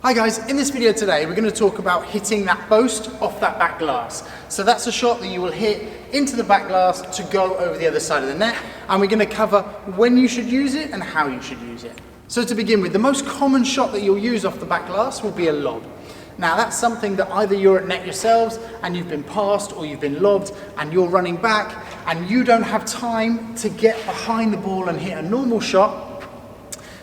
Hi guys, in this video today we're going to talk about hitting that post off that back glass. So that's a shot that you will hit into the back glass to go over the other side of the net, and we're going to cover when you should use it and how you should use it. So to begin with, the most common shot that you'll use off the back glass will be a lob. Now that's something that either you're at net yourselves and you've been passed, or you've been lobbed and you're running back and you don't have time to get behind the ball and hit a normal shot.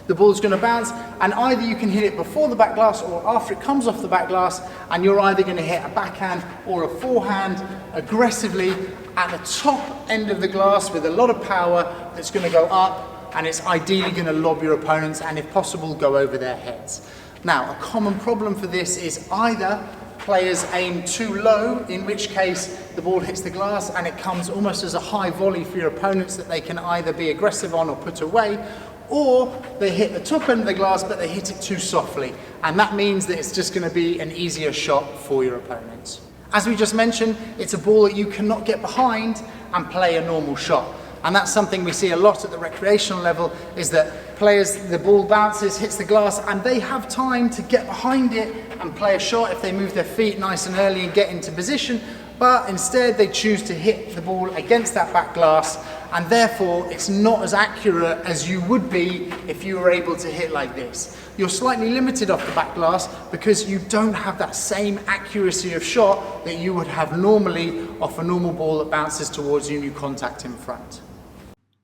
The ball's going to bounce, and either you can hit it before the back glass or after it comes off the back glass, and you're either going to hit a backhand or a forehand aggressively at the top end of the glass with a lot of power that's going to go up, and it's ideally going to lob your opponents and if possible go over their heads. Now a common problem for this is either players aim too low, in which case the ball hits the glass and it comes almost as a high volley for your opponents that they can either be aggressive on or put away, or they hit the top end of the glass but they hit it too softly, and that means that it's just going to be an easier shot for your opponents. As we just mentioned, it's a ball that you cannot get behind and play a normal shot, and that's something we see a lot at the recreational level, is that players, the ball bounces, hits the glass, and they have time to get behind it and play a shot if they move their feet nice and early and get into position, but instead they choose to hit the ball against that back glass, and therefore it's not as accurate as you would be if you were able to hit like this. You're slightly limited off the back glass because you don't have that same accuracy of shot that you would have normally off a normal ball that bounces towards you and you contact in front.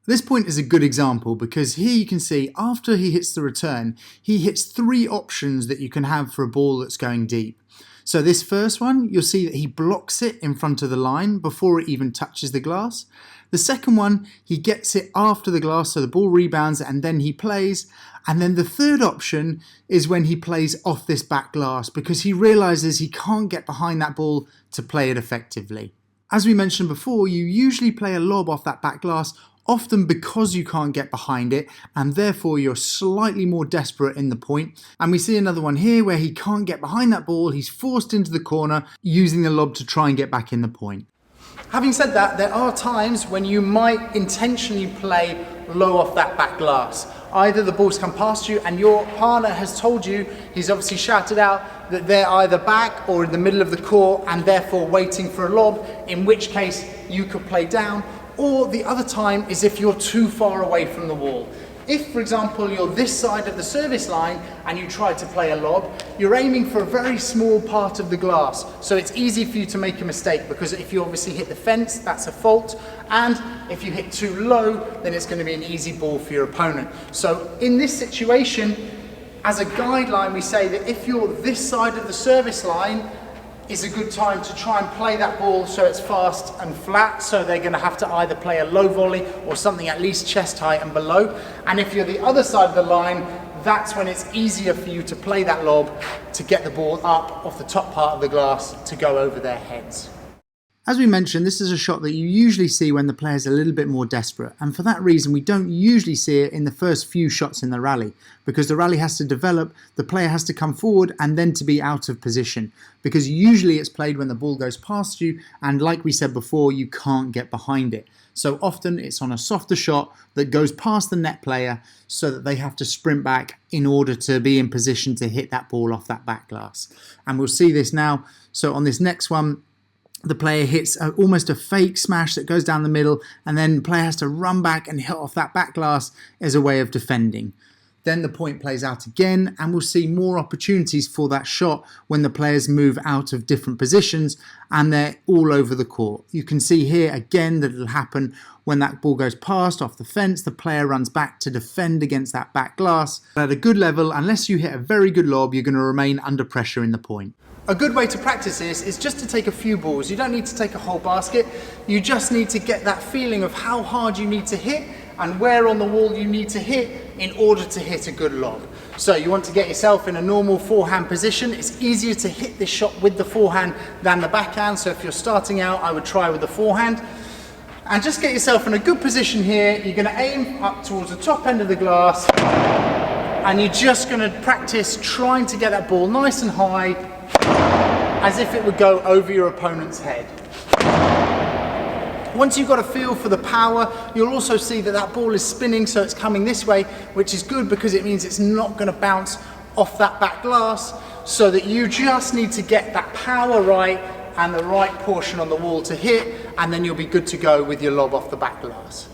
This point is a good example because here you can see after he hits the return, he hits three options that you can have for a ball that's going deep. So this first one, you'll see that he blocks it in front of the line before it even touches the glass. The second one, he gets it after the glass, so the ball rebounds and then he plays. And then the third option is when he plays off this back glass because he realizes he can't get behind that ball to play it effectively. As we mentioned before, you usually play a lob off that back glass, often because you can't get behind it, and therefore you're slightly more desperate in the point. And we see another one here where he can't get behind that ball, he's forced into the corner using the lob to try and get back in the point. Having said that, there are times when you might intentionally play low off that back glass. Either the ball's come past you and your partner has told you, he's obviously shouted out that they're either back or in the middle of the court and therefore waiting for a lob, in which case you could play down. Or the other time is if you're too far away from the wall. If, for example, you're this side of the service line and you try to play a lob, you're aiming for a very small part of the glass. So it's easy for you to make a mistake because if you obviously hit the fence, that's a fault. And if you hit too low, then it's going to be an easy ball for your opponent. So in this situation, as a guideline, we say that if you're this side of the service line, is a good time to try and play that ball so it's fast and flat, so they're going to have to either play a low volley or something at least chest height and below. And if you're the other side of the line, that's when it's easier for you to play that lob to get the ball up off the top part of the glass to go over their heads. As we mentioned, this is a shot that you usually see when the player's a little bit more desperate, and for that reason we don't usually see it in the first few shots in the rally, because the rally has to develop, the player has to come forward and then to be out of position, because usually it's played when the ball goes past you and, like we said before, you can't get behind it. So often it's on a softer shot that goes past the net player so that they have to sprint back in order to be in position to hit that ball off that back glass. And we'll see this now. So on this next one, the player hits almost a fake smash that goes down the middle, and then the player has to run back and hit off that back glass as a way of defending. Then the point plays out again, and we'll see more opportunities for that shot when the players move out of different positions and they're all over the court. You can see here again that it'll happen when that ball goes past off the fence, the player runs back to defend against that back glass. But at a good level, unless you hit a very good lob, you're going to remain under pressure in the point. A good way to practice this is just to take a few balls. You don't need to take a whole basket. You just need to get that feeling of how hard you need to hit and where on the wall you need to hit in order to hit a good lob. So you want to get yourself in a normal forehand position. It's easier to hit this shot with the forehand than the backhand. So if you're starting out, I would try with the forehand. And just get yourself in a good position here. You're going to aim up towards the top end of the glass. And you're just going to practice trying to get that ball nice and high, as if it would go over your opponent's head. Once you've got a feel for the power, you'll also see that that ball is spinning, so it's coming this way, which is good because it means it's not going to bounce off that back glass, so that you just need to get that power right and the right portion on the wall to hit, and then you'll be good to go with your lob off the back glass.